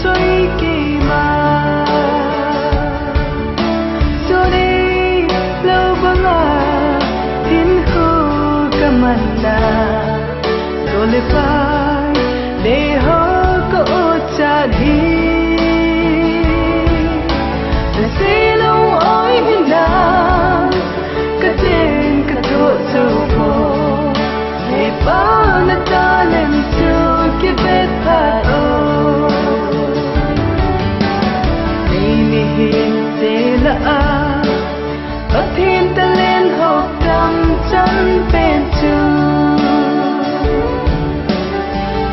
chơi kỳ mà rồi đi lâu vắng à thiên khu kamanda rồi lại phải để họ có cha đi là sẽ lâu ôi hình đàn cả tên cả độ sâu khổ để bao là ta lên cho cái vết phạt ô đi hiền để là bất thiên ta lên học đầm chân bên trường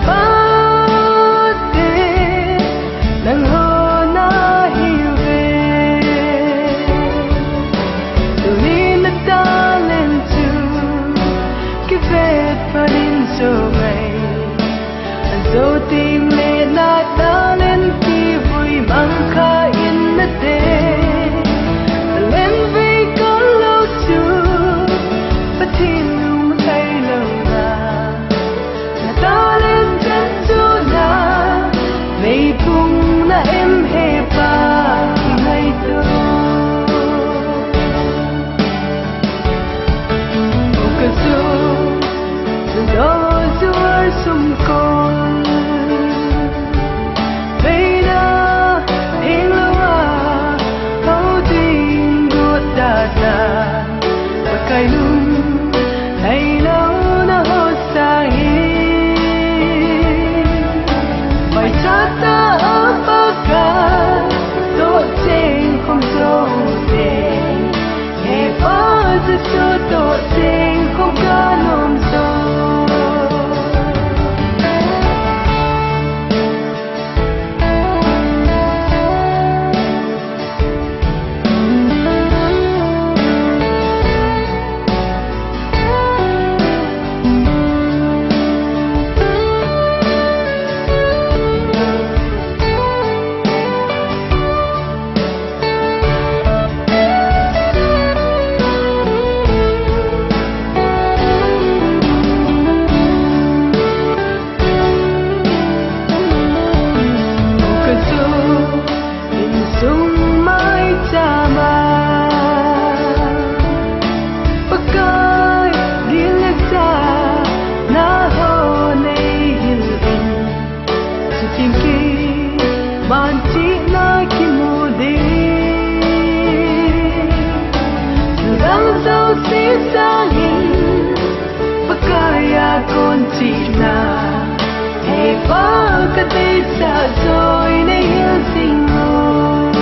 bất để đằng hồ na hiểu về từ đi là ta lên trường cái vết phạt in cho ngày dẫu tim lệ na ta lên khi vui mang khai in nát đê lên vì có lâu chưa bất thiên lung thay lâu là ta lên chân chỗ na mây cùng là em hề ba ngày tôi ô cơ dù đó giữa sông con kai lung hay lâu na ho sang mai cha ta apa ka do cheng không do de nghe baจะso do cheng không ka nom so con chị na hề ba cái tết xa rồi nay hiên sinh ngô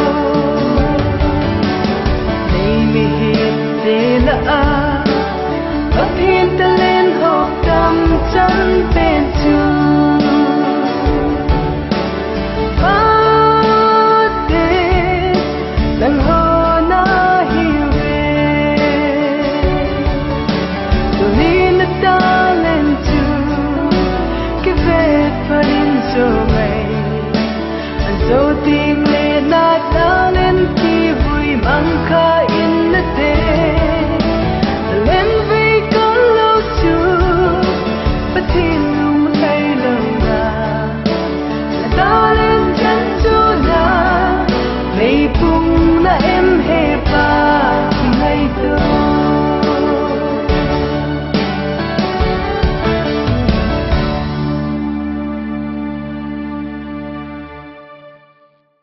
đây mi hiền để là bất hiền ta lên học cầm chân bên trường bất tết đằng hồ na hiểu về rồi đi là ta lên cái vết phạt in cho ngày dẫu tim lệ na ta lên khi vui mang khai